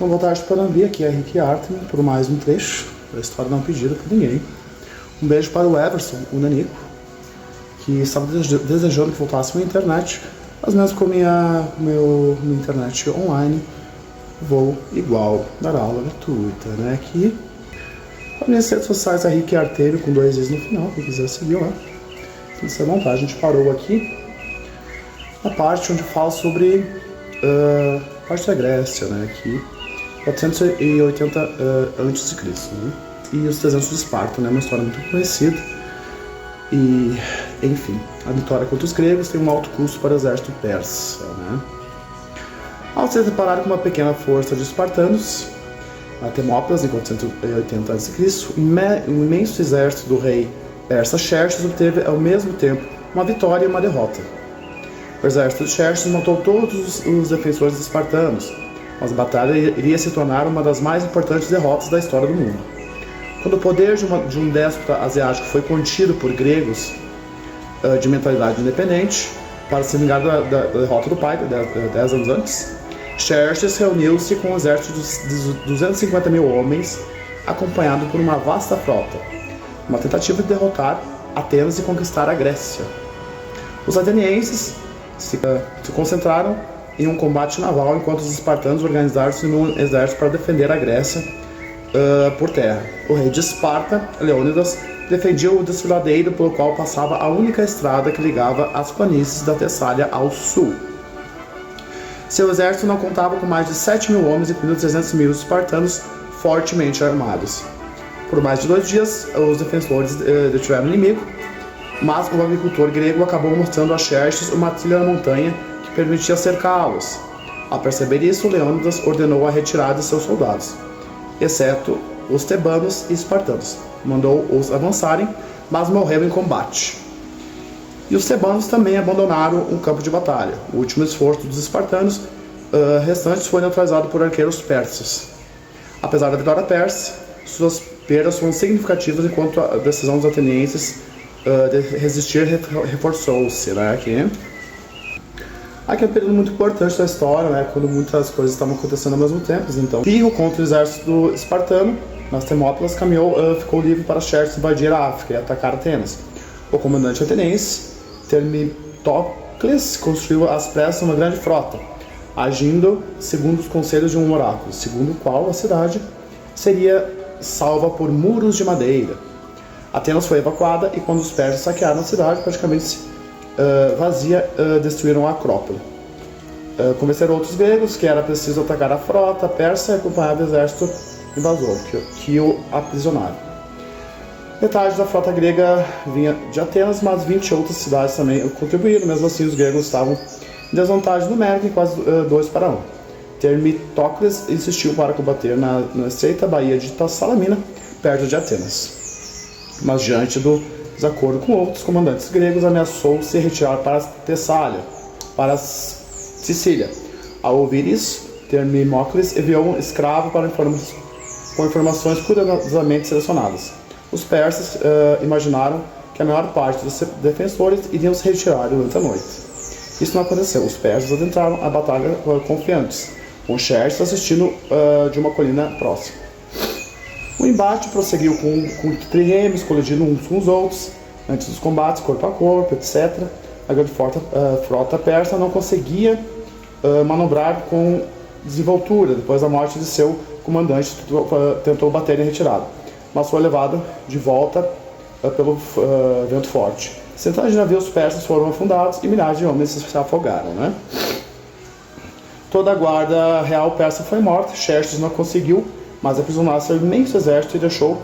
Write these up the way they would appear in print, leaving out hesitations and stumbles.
Então, boa tarde para Nambi, aqui é Henrique Artman, por mais um trecho da história não pedida por ninguém. Um beijo para o Everson, o Nanico, que estava desejando que voltasse minha internet, mas mesmo com minha internet online, vou igual dar aula gratuita, né? Aqui, as minhas redes sociais é Henrique Artman, com 2 vezes no final, quem quiser seguir lá. Tem que ser vontade. A gente parou aqui na parte onde fala sobre a parte da Grécia, né? Aqui, 480 a.C., né? E os 300 de Esparta, né? Uma história muito conhecida. E, enfim, a vitória contra os gregos tem um alto custo para o exército persa, né? Ao ser deparado com uma pequena força de espartanos, a Termópilas, em 480 a.C., o imenso exército do rei persa Xerxes obteve ao mesmo tempo uma vitória e uma derrota. O exército de Xerxes matou todos os defensores espartanos, mas a batalha iria se tornar uma das mais importantes derrotas da história do mundo. Quando o poder de um déspota asiático foi contido por gregos de mentalidade independente, para se vingar da derrota do pai, 10 anos antes, Xerxes reuniu-se com um exército de 250 mil homens, acompanhado por uma vasta frota, uma tentativa de derrotar Atenas e conquistar a Grécia. Os atenienses se concentraram em um combate naval, enquanto os espartanos organizaram-se num exército para defender a Grécia por terra. O rei de Esparta, Leônidas, defendia o desfiladeiro pelo qual passava a única estrada que ligava as planícies da Tessália ao sul. Seu exército não contava com mais de 7 mil homens, incluindo 300 mil espartanos fortemente armados. Por mais de 2 dias, os defensores detiveram o inimigo, mas o agricultor grego acabou mostrando a Xerxes uma trilha na montanha que permitia cercá-los. Ao perceber isso, Leônidas ordenou a retirada de seus soldados, exceto os tebanos e espartanos. Mandou-os avançarem, mas morreram em combate. E os tebanos também abandonaram o campo de batalha. O último esforço dos espartanos restantes foi neutralizado por arqueiros persas. Apesar da vitória persa, suas perdas foram significativas, enquanto a decisão dos atenienses de resistir reforçou-se, né? Aqui é um período muito importante da história, né? Quando muitas coisas estavam acontecendo ao mesmo tempo. Então, Pirro contra o exército espartano nas Termópilas ficou livre para Xerxes invadir a África e atacar Atenas. O comandante ateniense, Termitocles, construiu às pressas uma grande frota, agindo segundo os conselhos de um oráculo, segundo o qual a cidade seria salva por muros de madeira. Atenas foi evacuada e, quando os persas saquearam a cidade, praticamente vazia, destruíram a Acrópole. Convenceram outros gregos que era preciso atacar a frota persa e acompanhar o exército invasor, que o aprisionaram. Metade da frota grega vinha de Atenas, mas 20 outras cidades também contribuíram. Mesmo assim, os gregos estavam em desvantagem numérica, em quase 2 para 1. Termitocles insistiu para combater na estreita baía de Tassalamina, perto de Atenas. Mas, diante do desacordo com outros comandantes gregos, ameaçou se retirar para Tessália, para Sicília. Ao ouvir isso, Termimocles enviou um escravo com informações cuidadosamente selecionadas. Os persas imaginaram que a maior parte dos defensores iriam se retirar durante a noite. Isso não aconteceu. Os persas adentraram a batalha confiantes, com Xerxes assistindo de uma colina próxima. O embate prosseguiu com triremes colidindo uns com os outros. Antes dos combates, corpo a corpo, etc., a grande frota persa não conseguia manobrar com desenvoltura. Depois da morte de seu comandante, tentou bater em retirada, mas foi levado de volta pelo vento forte. Centenas de navios persas foram afundados e milhares de homens se afogaram, né? Toda a guarda real persa foi morta. Xerxes não conseguiu mas aprisionou seu imenso exército e deixou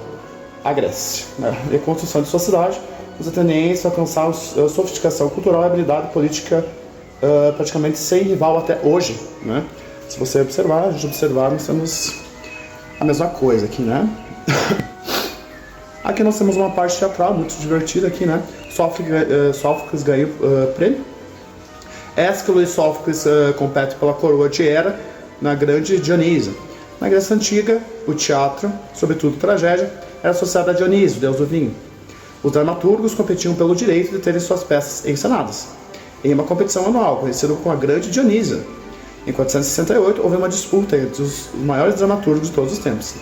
a Grécia. Na reconstrução de sua cidade, os atenienses alcançaram sofisticação cultural e habilidade política praticamente sem rival até hoje, né? Se você observar, a gente observar, nós temos a mesma coisa aqui, né? Aqui nós temos uma parte teatral muito divertida aqui, né? Sófocles ganhou prêmio. Ésquilo e Sófocles competem pela coroa de Hera na grande Dionísia. Na Grécia Antiga, o teatro, sobretudo tragédia, era associado a Dionísio, deus do vinho. Os dramaturgos competiam pelo direito de terem suas peças encenadas, em uma competição anual, conhecida como a Grande Dionísia. Em 468, houve uma disputa entre os maiores dramaturgos de todos os tempos.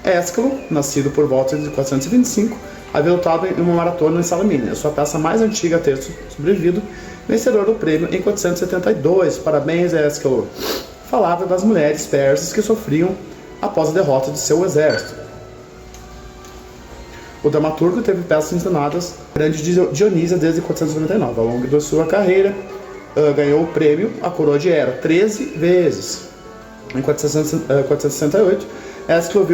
Ésquilo, nascido por volta de 425, havia lutado em uma maratona em Salamina, a sua peça mais antiga a ter sobrevivido, vencedor do prêmio em 472. Parabéns, Ésquilo! Falava das mulheres persas que sofriam após a derrota de seu exército. O dramaturgo teve peças encenadas grande Dionísia desde 499. Ao longo da sua carreira, ganhou o prêmio A Coroa de Hera 13 vezes. Em 468, Ésquilo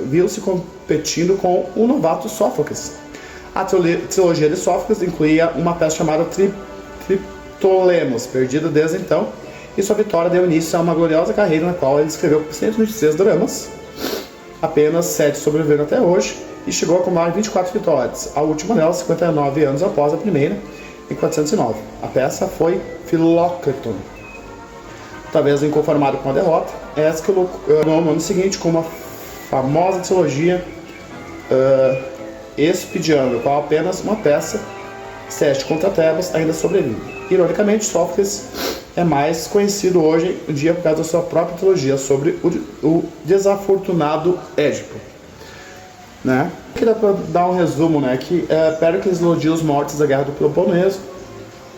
viu-se competindo com o novato Sófocles. A trilogia de Sófocles incluía uma peça chamada Triptolemos, perdida desde então, e sua vitória deu início a uma gloriosa carreira na qual ele escreveu 126 dramas. Apenas 7 sobreviveram até hoje e chegou a acumular 24 vitórias, a última delas 59 anos após a primeira, em 409. A peça foi Filocteton. Talvez inconformado com a derrota, Ésquilo no ano seguinte com uma famosa trilogia Espidiano, qual apenas uma peça, Sete contra Tebas, ainda sobrevive. Ironicamente, Sófocles é mais conhecido hoje em dia por causa da sua própria trilogia sobre o desafortunado Édipo. Né? Aqui dá para dar um resumo, né? Que Péricles elogia os mortos da Guerra do Peloponeso.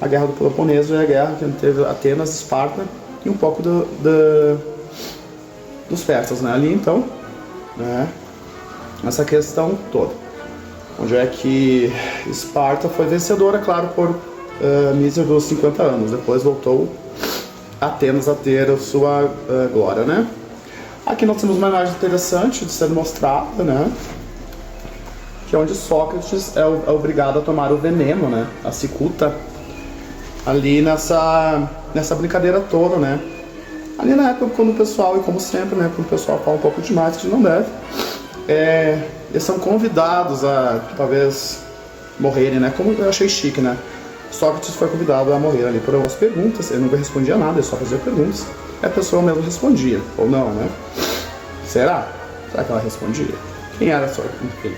A Guerra do Peloponeso é a guerra que teve Atenas, Esparta e um pouco dos persas, né? Ali então, né? Essa questão toda. Onde é que Esparta foi vencedora, claro, por míseros 50 anos. Depois voltou Atenas a ter a sua glória, né? Aqui nós temos uma imagem interessante de ser mostrada, né? Que é onde Sócrates é obrigado a tomar o veneno, né? A cicuta. Ali nessa brincadeira toda, né? Ali na época, quando o pessoal, e como sempre, né? Quando o pessoal fala um pouco demais, que não deve, eles são convidados a, talvez, morrerem, né? Como eu achei chique, né? Sócrates foi convidado a morrer ali por algumas perguntas, ele não respondia nada, ele só fazia perguntas. E a pessoa mesmo respondia, ou não, né? Será? Será que ela respondia? Quem era Sócrates? Enfim.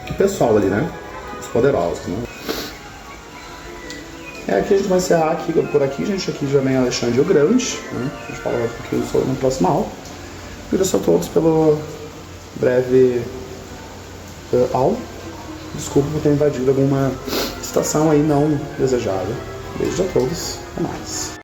O pessoal ali, né? Os poderosos, né? Aqui a gente vai encerrar aqui, por aqui, gente. Aqui já vem Alexandre o Grande, né? A gente fala um pouquinho sobre no próximo aula. Agradeço a todos pelo breve aula. Desculpa por ter invadido alguma situação aí não desejada. Beijo a todos, até mais.